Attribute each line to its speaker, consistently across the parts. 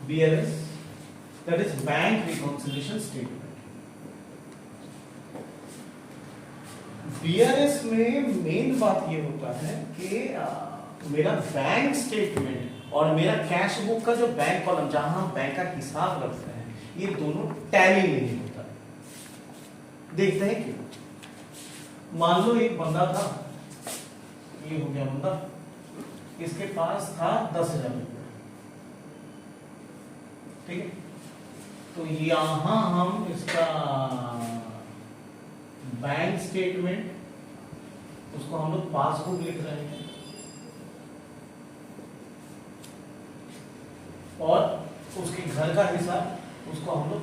Speaker 1: BRS, that is Bank Reconciliation Statement. BRS में main बात ये होता है कि मेरा बैंक स्टेटमेंट और मेरा कैश बुक का जो बैंक कॉलम जहां हम बैंक का हिसाब रखते हैं, ये दोनों टैली नहीं होता है। देखते हैं क्यों। मान लो एक बंदा था, ये हो गया बंदा, इसके पास था 10,000 रुपया, ठीक है। तो यहां हम इसका बैंक स्टेटमेंट, उसको हम लोग पासबुक लिख रहे हैं, और उसके घर का हिसाब, उसको हम लोग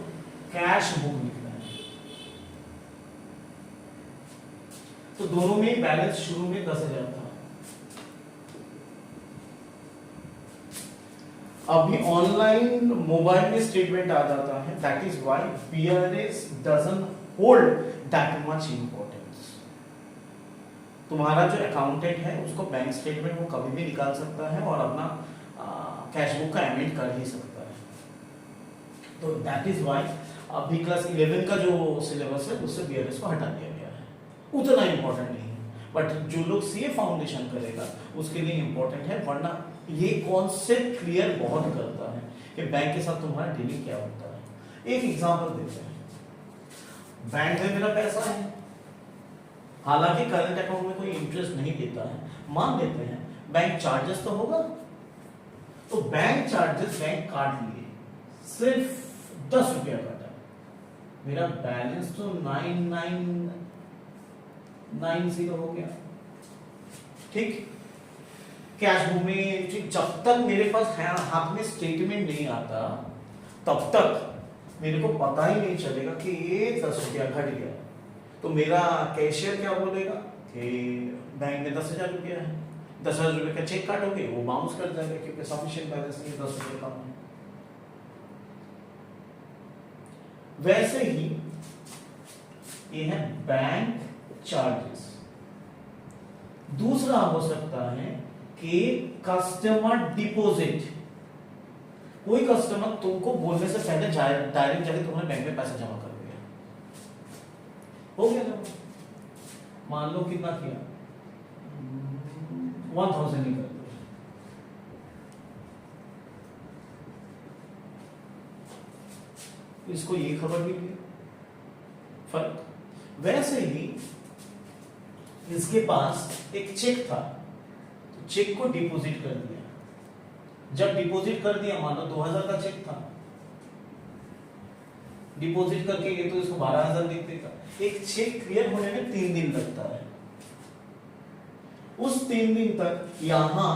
Speaker 1: कैश बुक लिख रहे हैं। तो दोनों में बैलेंस शुरू में 10,000 था। अभी ऑनलाइन मोबाइल में स्टेटमेंट आ जाता है, that is why BRS doesn't hold that much importance. तुम्हारा जो अकाउंटेंट है उसको बैंक स्टेटमेंट वो कभी भी निकाल सकता है और अपना कैश बुक का एमिट कर ही सकता है। तो दैट इज व्हाई अभी क्लास 11 का जो सिलेबस है उससे BRS को हटा दिया गया है, उतना इंपॉर्टेंट नहीं है। बट जो लोग सीए फाउंडेशन करेगा उसके लिए इंपॉर्टेंट है, वरना ये कॉन्सेप्ट क्लियर बहुत करता है कि बैंक के साथ तुम्हारा डीलिंग क्या होता है। एक एग्जांपल देते हैं, बैंक में मेरा पैसा है, हालांकि करंट अकाउंट में कोई इंटरेस्ट नहीं देता है, मान लेते हैं बैंक चार्जेस तो होगा, तो बैंक चार्जेस बैंक काट लिए, सिर्फ 10 रुपया काटा, मेरा बैलेंस तो 9990 हो गया, ठीक। कैश बुक में जब तक मेरे पास हाथ में स्टेटमेंट नहीं आता तब तक मेरे को पता ही नहीं चलेगा कि ये 10 रुपया घट गया। तो मेरा कैशियर क्या बोलेगा कि बैंक में 10,000 रुपया है, 10,000 रुपये का चेक काटोगे, वो बाउंस कर जाएगा क्योंकि सफिशिएंट बैलेंस नहीं, 10 रुपये कम है। वैसे ही ये है बैंक चार्जेस। दूसरा हो सकता है कि कस्टमर डिपॉजिट, कोई कस्टमर तुमको बोलने से पहले डायरेक्ट जाके तुम्हारे बैंक में पैसा जमा कर दिया, हो गया जमा, मान लो कितना किया, 1000 ही कर दिया, इसको ये खबर भी नहीं फर्क। वैसे ही इसके पास एक चेक था, तो चेक को डिपॉजिट कर दिया, जब डिपॉजिट कर दिया, मान लो 2000 का चेक था, डिपॉजिट करके ये तो इसको 12,000 लिख देगा। एक चेक क्लियर होने में 3 दिन लगता है, उस 3 दिन तक यहां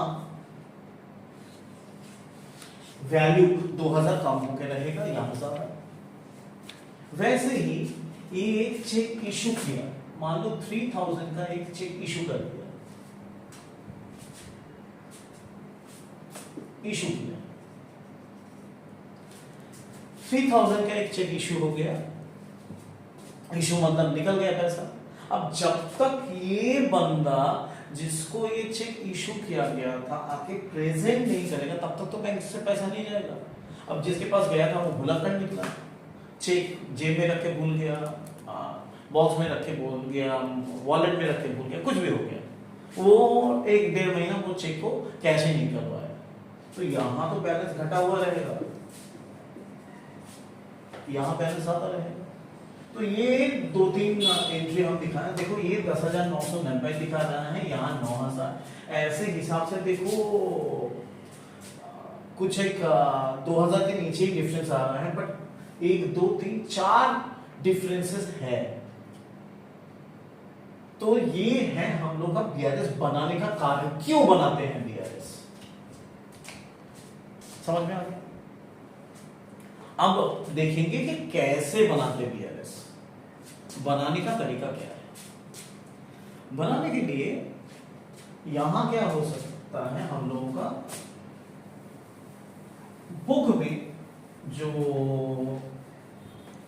Speaker 1: वैल्यू 2000 कम होकर रहेगा, यहां ज्यादा। वैसे ही ये एक चेक इशू किया, मान लो 3000 का एक चेक इशू कर दिया, इशू किया 3000 का एक चेक इशू हो गया, इशू मतलब निकल गया पैसा। अब जब तक ये बंदा जिसको ये चेक इशू किया गया था आके प्रेजेंट नहीं करेगा तब तक तो बैंक से पैसा नहीं जाएगा। अब जिसके पास गया था वो भुला कर निकला, चेक जेब में रख के भूल गया, बॉक्स में रख के भूल गया, वॉलेट में रख के भूल गया, कुछ भी हो गया, वो 1-1.5 महीना वो चेक को कैश ही नहीं कर पाया, तो यहां तो बैलेंस घटा हुआ रहेगा, यहां बैलेंस ज्यादा रहेगा। तो ये 2-3 एंट्री हम दिखाएं, देखो ये 10,990 दिखा रहा है, यहाँ 9,000, ऐसे हिसाब से देखो कुछ एक 2000 के नीचे ही डिफरेंस आ रहा है, बट 1 2 3 4 डिफरेंसेस है। तो ये है हम लोग का BRS बनाने का कारण, क्यों बनाते हैं BRS, समझ में आ गया। अब देखेंगे कि कैसे बनाते BRS, बनाने का तरीका क्या है। बनाने के लिए यहां क्या हो सकता है, हम लोगों का बुक में जो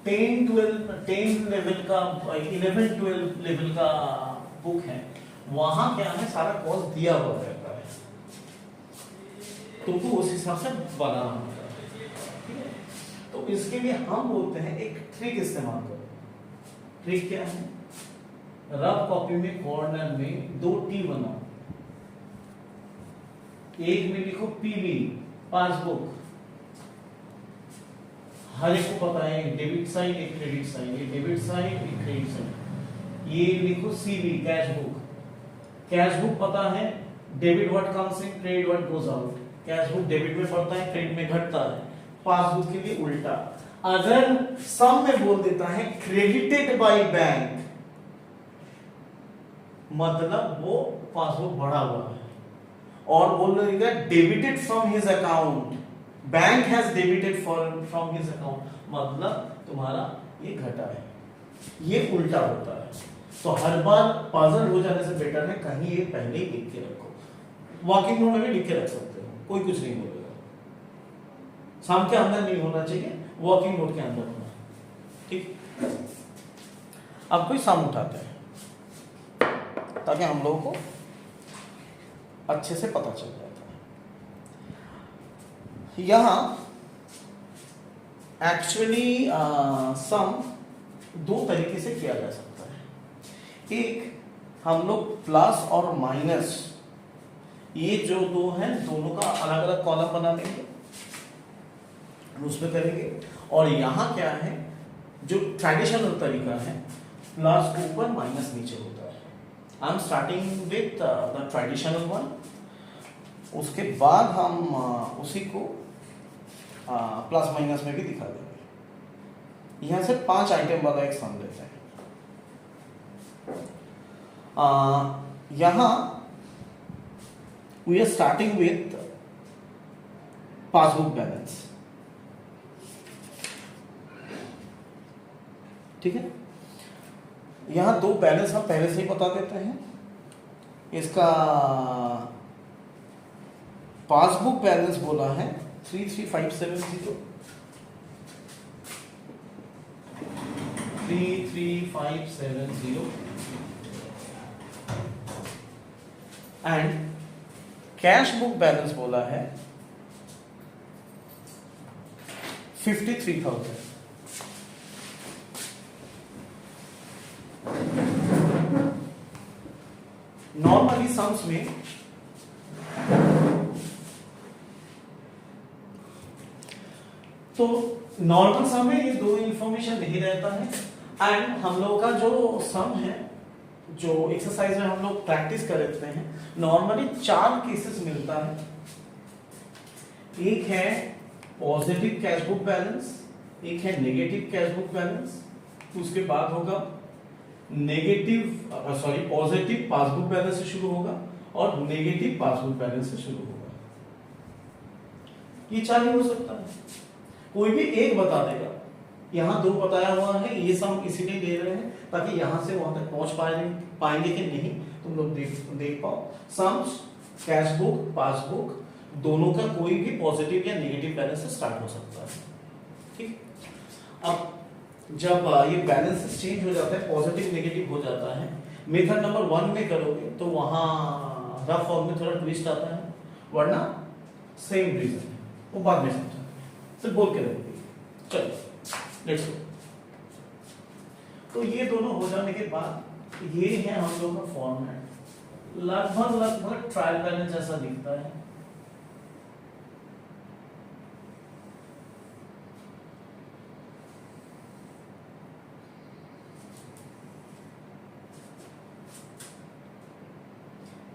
Speaker 1: 10 लेवल का 11-12 लेवल का बुक है, वहां क्या है सारा कॉस्ट दिया हुआ रहता है, तुमको उस हिसाब से बनाना होता है। ठीक है, तो इसके लिए हम बोलते हैं एक ट्रिक इस्तेमाल करो। ट्रिक क्या है? रफ कॉपी में कॉर्नर में 2 टी बनाओ, एक में लिखो पीबी पासबुक, हर एक को पता है डेबिट साइड एक क्रेडिट साइड, एक डेबिट साइड एक क्रेडिट साइड। ये लिखो CB cash book, cash book पता है debit what comes in credit what goes out, cash book debit में बढ़ता है क्रेडिट में घटता है। पासबुक के लिए उल्टा, अगर सम में बोल देता है क्रेडिटेड बाय बैंक, मतलब वो पासबुक बढ़ा हुआ है, और बोल देगा debited from his account, bank has debited from his account, मतलब तुम्हारा ये घटा है। ये उल्टा होता है, तो हर बार पजल हो जाने से बेटर है कहीं ये पहले ही लिख के रखो। वर्किंग नोट में भी लिख के रख सकते हो, कोई कुछ नहीं बोलेगा। शाम के अंदर नहीं होना चाहिए, वर्किंग नोट के अंदर होना, ठीक। अब कोई सम उठाते हैं ताकि हम लोगों को अच्छे से पता चल जाता है। यहां एक्चुअली सम 2 तरीके से किया जा सकता है। एक, हम लोग प्लस और माइनस, ये जो 2 हैं दोनों का अलग अलग कॉलम बना लेंगे, उसमें करेंगे। और यहां क्या है, जो ट्रेडिशनल तरीका है, प्लस ऊपर माइनस नीचे होता है। I am starting with the traditional one, उसके बाद हम उसी को प्लस माइनस में भी दिखा देंगे। यहां से 5 आइटम वाला एक सम लेते हैं। यहां we are starting with passbook balance, ठीक है। यहां 2 बैलेंस हम पहले से ही बता देते हैं। इसका पासबुक बैलेंस बोला है 33570, 33570 एंड कैश बुक बैलेंस बोला है 53,000। नॉर्मली सम्स में तो नॉर्मल सम में ये 2 इंफॉर्मेशन नहीं रहता है, एंड हम लोगों का जो सम है, जो एक्सरसाइज में हम लोग प्रैक्टिस करते हैं, नॉर्मली 4 केसेस मिलता है। एक है पॉजिटिव कैश बुक बैलेंस, एक है नेगेटिव कैश बुक बैलेंस, उसके बाद होगा पॉजिटिव पासबुक बैलेंस से शुरू होगा और नेगेटिव पासबुक बैलेंस से शुरू होगा। ये 4 ही हो सकता है, कोई भी एक बता देगा। यहां 2 बताया हुआ है, ये सम इसीलिए ले रहे हैं ताकि यहां से वहां तक पहुंच पाएंगे कि नहीं तुम लोग देख पाओ। सम्स कैश बुक पासबुक दोनों का कोई भी पॉजिटिव या नेगेटिव बैलेंस से स्टार्ट हो सकता है, ठीक। अब जब ये बैलेंस चेंज हो जाता है, पॉजिटिव नेगेटिव हो जाता है, मेथड नंबर 1 में करोगे तो वहां रफ फॉर्म में थोड़ा ट्विस्ट आता है, वरना सेम रीजन है, वो बाद में समझा, सिर्फ बोल के रखिए। चलो लेट्स गो। तो ये दोनों हो जाने के बाद ये है हम लोग का फॉर्मेट, लगभग ट्रायल बैलेंस जैसा दिखता है।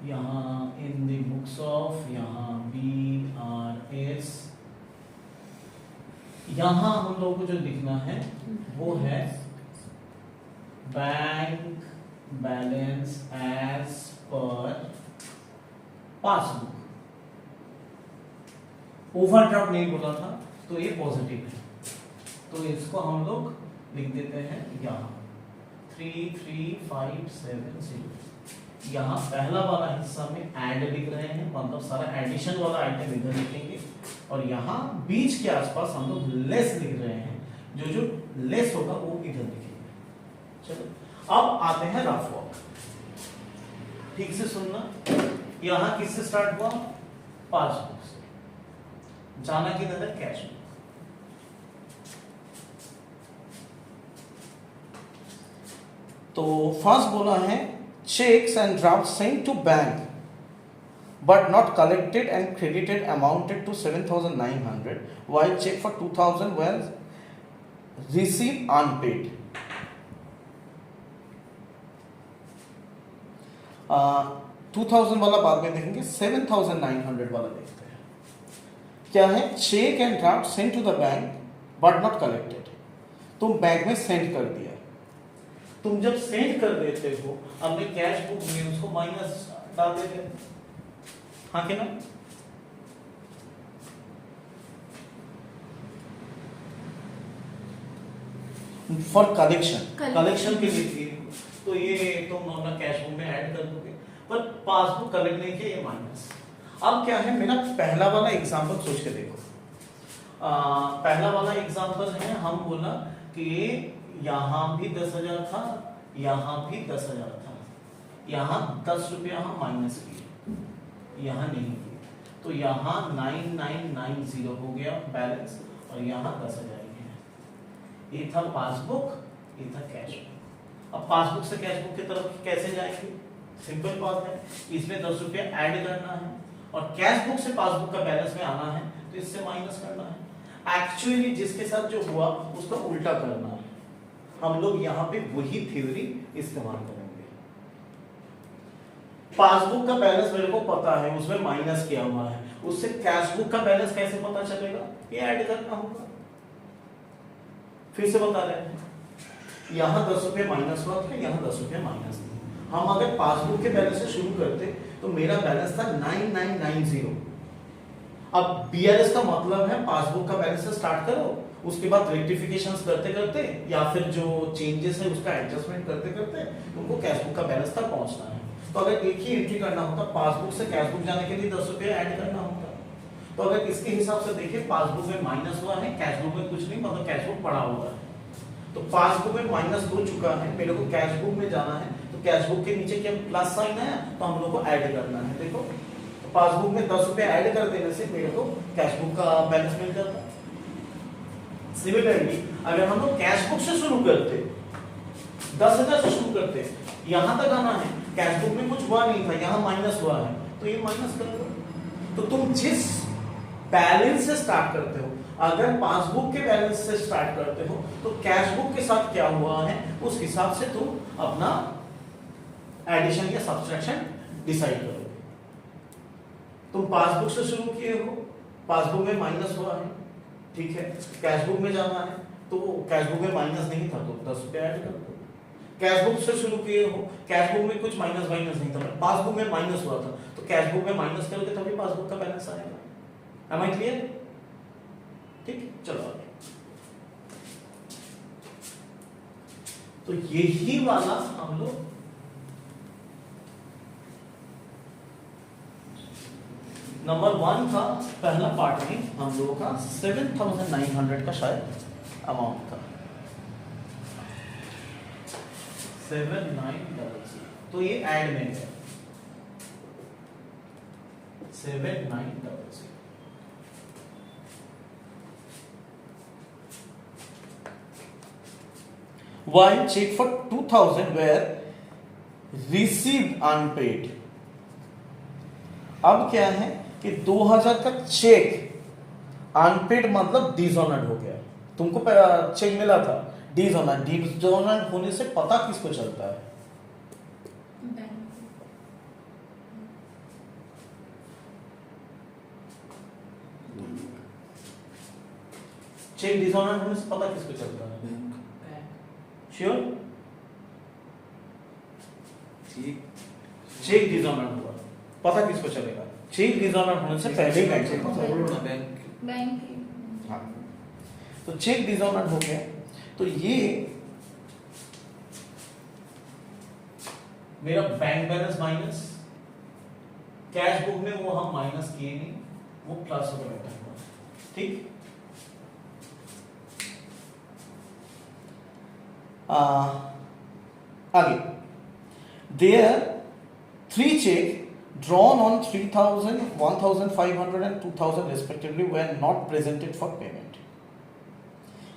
Speaker 1: यहाँ इन द बुक्स ऑफ, यहाँ BRS, यहाँ हम लोगों को जो लिखना है वो है bank balance as per passbook. Overdraft नहीं बोला था तो ये पॉजिटिव है, तो इसको हम लोग लिख देते हैं यहाँ 33570। यहाँ पहला वाला हिस्सा में ऐड लिख रहे हैं, मतलब सारा एडिशन वाला आइटम इधर लिखेंगे, और यहाँ बीच के आसपास हम लोग लेस लिख रहे हैं, जो लेस होगा वो इधर लिखेंगे। चलो अब आते हैं रफ वर्क, ठीक से सुनना। यहाँ किससे स्टार्ट हुआ? पासबुक से। जाना किधर है? Cash book. तो फर्स्ट बोला है cheques and draft sent to bank but not collected and credited amounted to 7,900 while check for 2,000 was received unpaid. 2000 वाला बाद में देखेंगे, 7,900 वाला देखते हैं। क्या है? Cheque and draft sent to the bank but not collected. तुम बैंक में सेंड कर दिया। तुम जब सेंड कर देते हो अपने कैश बुक में उसको माइनस डाल देते हो, हाँ कि ना? फॉर कलेक्शन के लिए तो ये तुम अपना कैश बुक में ऐड कर दोगे, पर पासबुक कलेक्ट नहीं किया, ये माइनस। अब क्या है, मेरा पहला वाला एग्जांपल सोच के देखो। पहला वाला एग्जांपल है, हम बोला कि यहां भी 10,000 था, यहां भी 10,000 था, यहां 10 रुपया हम माइनस किए, यहां नहीं किए, तो यहां 9990 हो गया बैलेंस और यहां 10,000 है। ये था पासबुक, ये था कैश बुक। अब पासबुक से कैश बुक की तरफ कैसे जाएंगे? सिंपल बात है, इसमें 10 रुपया ऐड करना है और कैश बुक से पासबुक का बैलेंस में आना है तो इससे माइनस करना है। एक्चुअली जिसके साथ जो हुआ उसका उल्टा करना है। हम लोग यहाँ पे वही थ्योरी इस्तेमाल करेंगे। पासबुक का बैलेंस मेरे को पता है, उसमें माइनस किया हुआ है, उससे कैश बुक का बैलेंस कैसे पता चलेगा? ये ऐड करना होगा। फिर से बता रहे हैं, यहां 10 रुपये माइनस हुआ था, यहां 10 रुपये माइनस था। हम अगर पासबुक के बैलेंस से शुरू करते तो मेरा बैलेंस था 9990। अब बीआरएस का मतलब है पासबुक का बैलेंस से स्टार्ट करो, उसके बाद रेक्टिफिकेशंस करते करते या फिर जो चेंजेस है उसका एडजस्टमेंट करते करते तुमको कैश बुक का बैलेंस तक पहुंचना है। तो अगर एक ही एंट्री करना होता, पासबुक से कैश बुक जाने के लिए 10 रुपये ऐड करना होता। तो अगर इसके हिसाब से देखें, पासबुक में माइनस हुआ है, कैश बुक में कुछ नहीं, मतलब कैश बुक पड़ा हुआ है। तो पासबुक में माइनस हो चुका है, मेरे को कैश बुक में जाना है, तो कैश बुक के नीचे क्या प्लस साइन है, तो हम लोग को ऐड करना है। देखो, तो पासबुक में 10 रुपये ऐड कर देने से मेरे को कैश बुक का बैलेंस मिल जाता है। सिमिलरली अगर हम लोग कैश बुक से शुरू करते, 10,000 से शुरू करते, यहां तक आना है, कैश बुक में कुछ हुआ नहीं था, यहां माइनस हुआ है, तो ये माइनस कर दो। तो तुम जिस बैलेंस से स्टार्ट करते हो, अगर पासबुक के बैलेंस से स्टार्ट करते हो तो कैश बुक के साथ क्या हुआ है उस हिसाब से तुम अपना एडिशन या सब्सट्रैक्शन डिसाइड करोगे। तुम पासबुक से शुरू किए हो, पासबुक में माइनस हुआ है, ठीक है, कैश बुक में जाना है, तो कैश बुक में माइनस नहीं था तो 10 रुपये ऐड कर दो। कैश बुक से शुरू किए हो, कैश बुक में कुछ माइनस नहीं था, पासबुक में माइनस हुआ था, तो कैश बुक में माइनस करोगे तभी पासबुक का बैलेंस आएगा। Am I clear? ठीक, चलो आगे। तो यही वाला हम लोग नंबर 1 का पहला पार्ट में हम लोगों का 7,900 का शायद अमाउंट था, 7,900। तो ये ऐड में है 7,900। While check for 2,000 were received unpaid। अब क्या है कि 2,000 का चेक अनपेड मतलब डिसऑनर्ड हो गया। तुमको चेक मिला था डिसऑनर्ड, डिसऑनर्ड होने से पता किसको चलता है? चेक डिसऑनर्ड होने से पता किसको चलता है? श्योर? चेक डिसऑनर्ड हुआ, पता किसको चलेगा? चेक डिसऑनर्ड होने से पहले ही बैंक। हाँ, तो चेक डिसऑनर्ड हो गया, तो ये मेरा bank balance minus, cash book में वो हम माइनस किए नहीं, वो प्लस हो गया। ठीक, आगे there 3 check drawn on 3,000, 1,500 and 2,000 respectively were not presented for payment.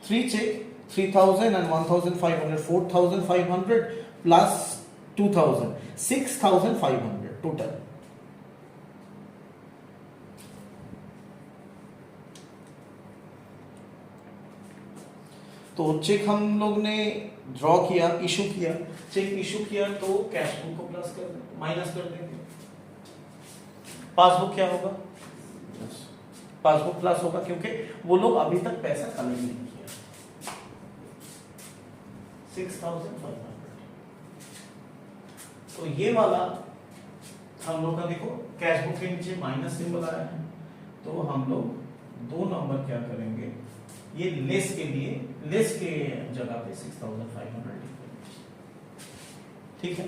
Speaker 1: 3 check 3,000 and 1,500, 4,500 plus 2000, 6500 total. तो चेक हम लोग ने ड्रॉ किया, इशू किया, चेक इशू किया तो कैश बुक को प्लस कर माइनस कर देंगे। पासबुक क्या होगा? पासबुक प्लस होगा क्योंकि वो लोग अभी तक पैसा कलेक्ट नहीं किया। 6500। तो ये वाला हम लोग का देखो कैश बुक के नीचे माइनस सिंबल आया है, तो हम लोग दो नंबर क्या करेंगे, ये लेस के लिए लेस के जगह पे 6500 लिखेंगे। ठीक है।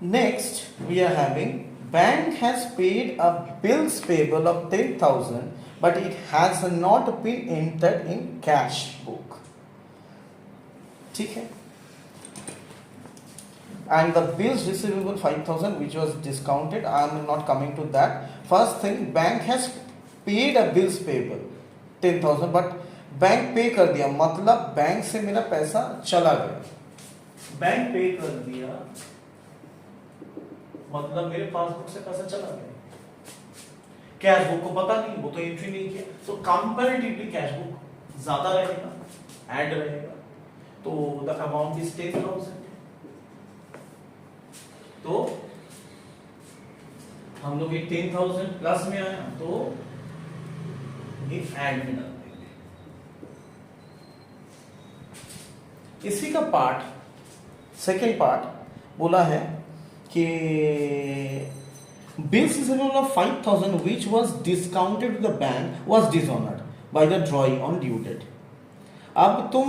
Speaker 1: Next we are having bank has paid a bills payable of 10,000 but it has not been entered in cash book. ठीक है। And the bills receivable 5,000 which was discounted. I am not coming to that. First thing, bank has paid a bills payable 10,000 but bank पे कर दिया, मतलब bank से मेरा पैसा चला गया। बैंक पे कर दिया मतलब मेरे पासबुक से पैसा चला गया। कैश बुक को पता नहीं, वो तो एंट्री नहीं किया, तो कंपैरेटिवली कैश बुक ज्यादा रहेगा, ऐड रहेगा, तो द अमाउंट इज 10,000। तो हम लोग ये 10,000 प्लस में आया तो ये ऐड में डाल देंगे। इसी का पार्ट सेकेंड पार्ट बोला है कि bills receivable of 5,000 which was discounted to the bank was dishonoured by the drawing on due date. अब तुम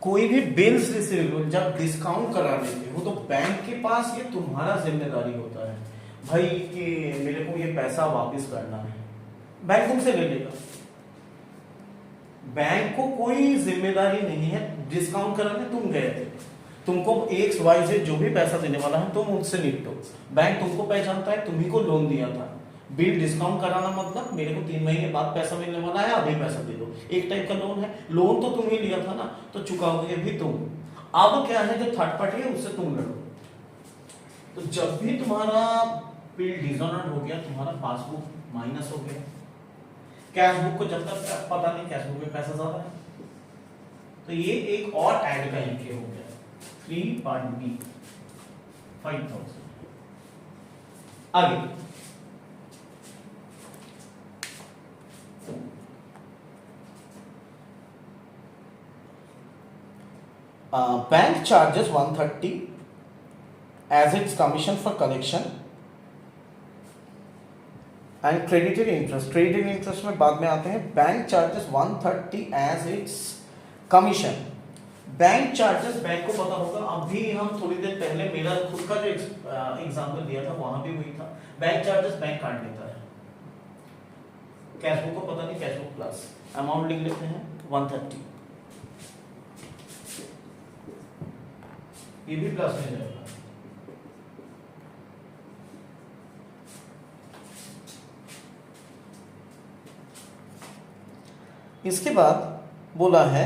Speaker 1: कोई भी बिल्स रिसीवेबल जब डिस्काउंट करा लेते हो तो बैंक के पास ये तुम्हारा जिम्मेदारी होता है भाई कि मेरे को ये पैसा वापस करना है, बैंक तुमसे ले लेगा। बैंक को कोई जिम्मेदारी नहीं है, डिस्काउंट कराने तुम गए थे, तुमको एक्स वाई से जो भी पैसा देने वाला है तुम उससे निपटो। बैंक तुमको पहचानता है, तुम्ही को लोन दिया था। बिल डिस्काउंट कराना मतलब मेरे को 3 महीने बाद पैसा मिलने वाला है, अभी पैसा दे दो, एक टाइप का लोन है। लोन तो तुम ही लिया था ना, तो चुकाओगे भी तुम। अब क्या है, जो थर्ड पार्टी है उससे तुम लड़ो। तो जब भी तुम्हारा बिल डिसऑनर्ड हो गया, तुम्हारा पासबुक माइनस हो गया, कैश बुक को जब तक पता नहीं कैश बुक में पैसा ज्यादा है, तो ये एक और ऐड का एंट्री हो गया 3 पार्ट बी 5,000। आगे bank charges 130 as its commission for collection and credited interest। credited interest में बाद में आते हैं। Bank charges 130 as its commission। Bank charges bank को पता होगा, अभी हम थोड़ी देर पहले मेरा खुद का जो एग्जांपल दिया था वहां भी वही था। बैंक चार्जेस बैंक काट लेता है, कैश बुक को पता नहीं, कैश बुक प्लस अमाउंट लिख लेते हैं 130, ये भी प्लस में जाएगा। इसके बाद बोला है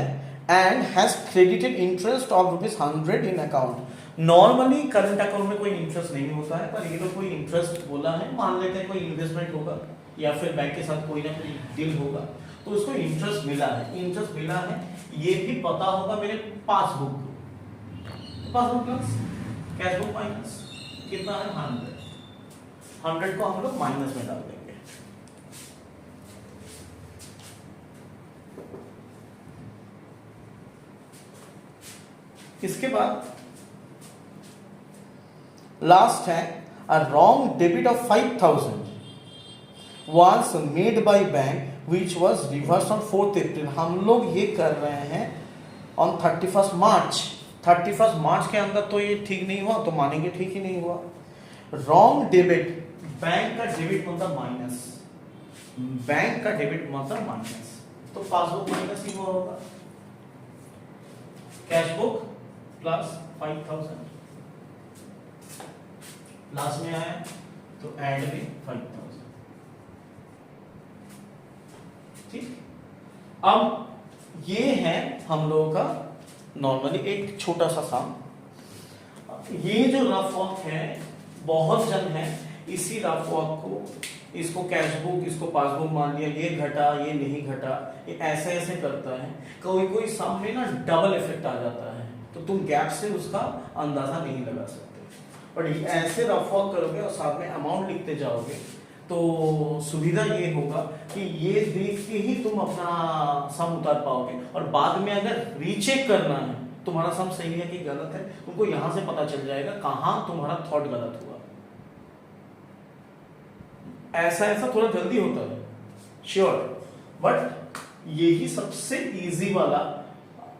Speaker 1: and has credited interest of ₹100 in account. Normally current account में कोई इंटरेस्ट नहीं होता है, पर ये लोग कोई इंटरेस्ट बोला है, मान लेते हैं कोई इन्वेस्टमेंट होगा या फिर बैंक के साथ कोई ना कोई डील होगा, तो उसको इंटरेस्ट मिला है। इंटरेस्ट मिला है ये भी पता होगा मेरे पासबुक को, passbook plus cash book minus कितना है 100 को हम लोग माइनस में डाल देंगे। इसके बाद लास्ट है a wrong debit of 5,000 was made by bank which was reversed on 4th April। हम लोग ये कर रहे हैं on 31st March। 31st मार्च के अंदर तो ये ठीक नहीं हुआ तो मानेंगे ठीक ही नहीं हुआ। रॉन्ग डेबिट, बैंक का डेबिट मतलब माइनस, बैंक का डेबिट मतलब माइनस, तो पासबुक माइनस ही हुआ होगा। कैश बुक प्लस 5,000 लास्ट में आया तो ऐड में 5,000। ठीक, अब ये है हम लोगों का नॉर्मली एक छोटा सा सम। ये जो रफ वर्क है, बहुत जन है इसी रफ वर्क को, इसको कैश बुक, इसको पासबुक मान लिया, ये घटा ये नहीं घटा, ये ऐसे ऐसे करता है। कोई कोई सम में ना डबल इफेक्ट आ जाता है, तो तुम गैप से उसका अंदाजा नहीं लगा सकते। बट ऐसे रफ वर्क करोगे और साथ में अमाउंट लिखते जाओगे तो सुविधा ये होगा कि ये देख के ही तुम अपना सम उतार पाओगे। और बाद में अगर रीचेक करना है तुम्हारा सम सही है कि गलत है, तुमको यहां से पता चल जाएगा कहां तुम्हारा थॉट गलत हुआ। ऐसा ऐसा थोड़ा जल्दी होता है श्योर, बट यही सबसे इजी वाला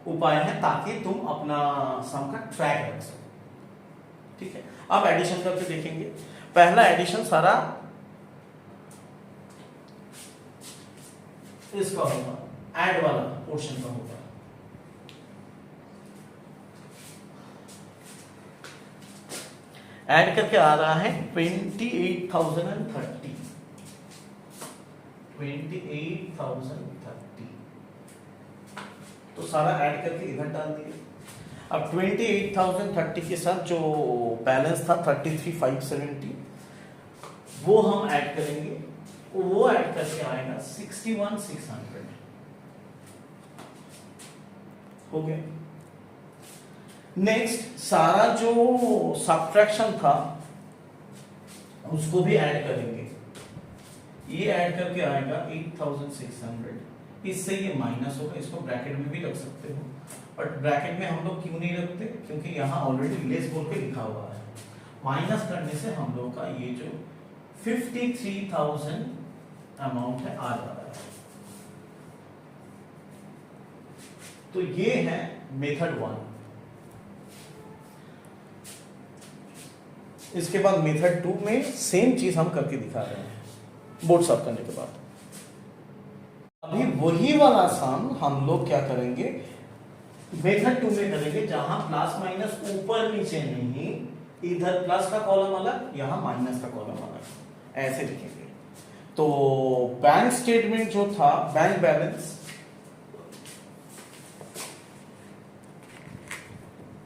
Speaker 1: उपाय है ताकि तुम अपना सम का ट्रैक रख सको। ठीक है, अब एडिशन करके देखेंगे। पहला एडिशन सारा इसका होगा, ऐड वाला पोर्शन का होगा। ऐड करके आ रहा है 28,030, 28,030। तो सारा ऐड करके इधर डाल दिए। अब 28,030 के साथ जो बैलेंस था 33,570 वो हम ऐड करेंगे। वो ऐड करके आएगा 61,600। हो गया। नेक्स्ट सारा जो सब्ट्रैक्शन था उसको भी ऐड करेंगे। ये ऐड करके आएगा 8,600। इससे ये माइनस होगा, इसको ब्रैकेट में भी रख सकते हो, बट ब्रैकेट में हम लोग क्यों नहीं रखते, क्योंकि यहाँ ऑलरेडी लेस बोल के लिखा हुआ है। माइनस करने से हम लोग का ये जो 53,000 अमाउंट है आ जाता है। तो ये है मेथड 1। इसके बाद मेथड 2 में सेम चीज हम करके दिखा रहे हैं बोर्ड साफ करने के बाद। अभी वही वाला सम हम लोग क्या करेंगे, मेथड 2 में करेंगे, जहां प्लस माइनस ऊपर नीचे नहीं, इधर प्लस का कॉलम अलग, यहां माइनस का कॉलम अलग, ऐसे लिखेंगे। तो बैंक स्टेटमेंट जो था, bank balance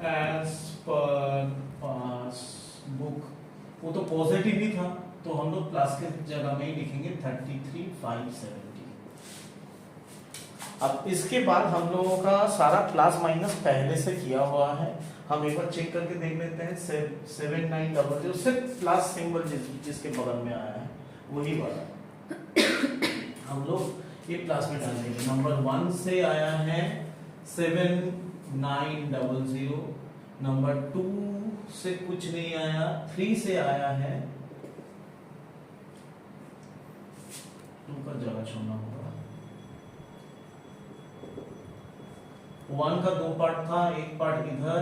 Speaker 1: as per passbook, वो तो पॉजिटिव ही था, तो हम लोग प्लस के जगह में ही लिखेंगे 33,570। अब इसके बाद हम लोगों का सारा प्लस माइनस पहले से किया हुआ है। हम एक बार चेक करके देख लेते हैं। 7900 सिर्फ प्लस सिंबल जिसके बगल में आया है वही वाला हम लोग ये प्लस में डाल देंगे। नंबर 1 से आया है 7900, नंबर 2 से कुछ नहीं आया, 3 से आया है, 2 का जगह छोड़ना होगा। 1 का 2 पार्ट था, एक पार्ट इधर,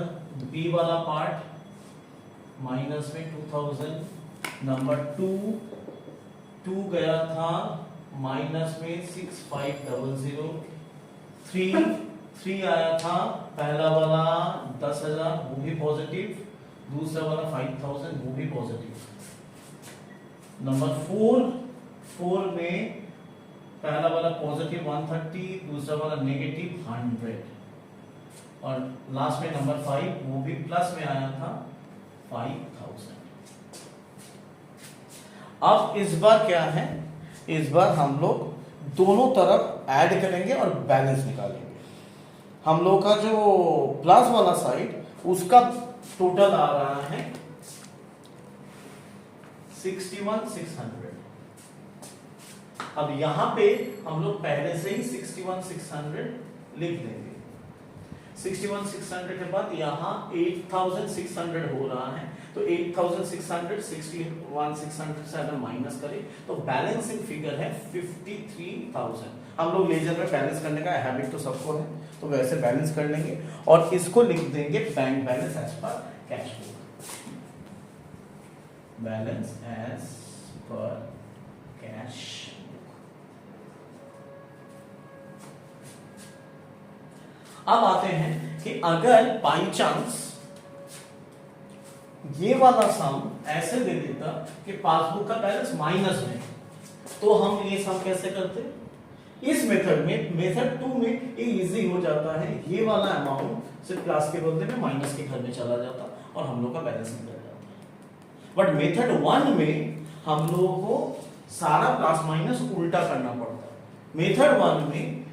Speaker 1: बी वाला पार्ट माइनस में 2000, नंबर 2 गया था माइनस में 6500, 3 आया था, पहला वाला 10,000 वो भी पॉजिटिव, दूसरा वाला 5,000 वो भी पॉजिटिव। नंबर 4 में पहला वाला पॉजिटिव 130, दूसरा वाला नेगेटिव 100, और लास्ट में नंबर 5 वो भी प्लस में आया था 5,000। अब इस बार क्या है, इस बार हम लोग दोनों तरफ ऐड करेंगे और बैलेंस निकालेंगे। हम लोग का जो प्लस वाला साइड उसका टोटल आ रहा है 61,600। अब यहां पे हम लोग पहले से ही 61,600 लिख देंगे। 61,600 के बाद यहाँ 8,600 हो रहा है, तो 8,600 61,600 से अगर माइनस करें तो बैलेंसिंग फिगर है 53,000। हम लोग लेजर में बैलेंस करने का हैबिट तो सबको है, तो वैसे बैलेंस कर लेंगे और इसको लिख देंगे bank balance as per cash book. Balance as per cash. अब आते हैं कि अगर बाई चांस ये वाला सम ऐसे दे देता कि पासबुक का बैलेंस माइनस में, तो हम ये सम कैसे करते, इस मेथड में, मेथड 2 में ये इजी हो जाता है, ये वाला अमाउंट सिर्फ क्लास के बदले में माइनस के घर में चला जाता और हम लोग का बैलेंस निकल जाता। बट मेथड 1 में हम लोगों को सारा प्लस माइनस उल्टा करना पड़ता है। मेथड 1 में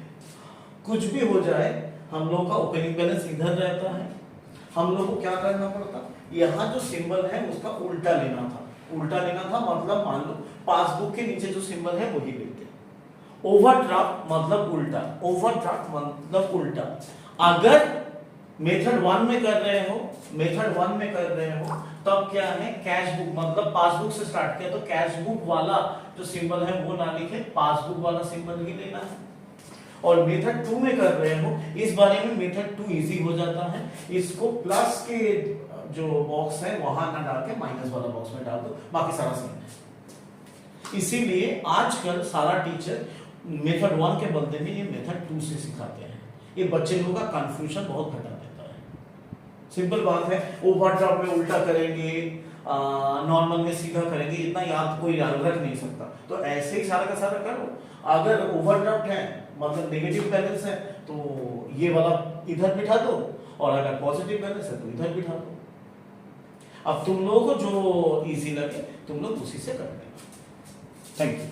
Speaker 1: कुछ भी हो जाए हम लोग का ओपनिंग बैलेंस इधर रहता है, हम लोग को क्या करना पड़ता, यहाँ जो सिंबल है उसका उल्टा लेना था। उल्टा लेना था मतलब मान लो पासबुक के नीचे जो सिंबल है वही लेते। ओवरड्राफ्ट मतलब उल्टा, ओवरड्राफ्ट मतलब उल्टा। अगर मेथड 1 में कर रहे हो, मेथड 1 में कर रहे हो तब क्या है, कैश बुक मतलब पासबुक से स्टार्ट किया तो कैश बुक वाला जो सिंबल है वो ना लिखे, पासबुक वाला सिंबल ही लेना है। और मेथड 2 में कर रहे हो, इस बारे में मेथड 2 इजी हो जाता है, इसको प्लस के जो बॉक्स है वहां ना डाल के माइनस वाला बॉक्स में डाल दो, बाकी सारा सेम है। इसीलिए आजकल सारा टीचर मेथड 1 के बदले में ये मेथड 2 से सिखाते हैं। ये बच्चे लोगों का कंफ्यूजन बहुत घटा देता है। सिंपल बात है, ओवरड्राफ्ट में उल्टा करेंगे, नॉर्मल में सीधा करेंगे, इतना याद कोई याद रख नहीं सकता। तो ऐसे ही सारा का सारा करो। अगर ओवरड्राफ्ट है मतलब नेगेटिव बैलेंस है तो ये वाला इधर बिठा दो, और अगर पॉजिटिव बैलेंस है तो इधर बिठा दो। अब तुम लोगों को जो इजी लगे तुम लोग उसी से कर लेना। Thank you.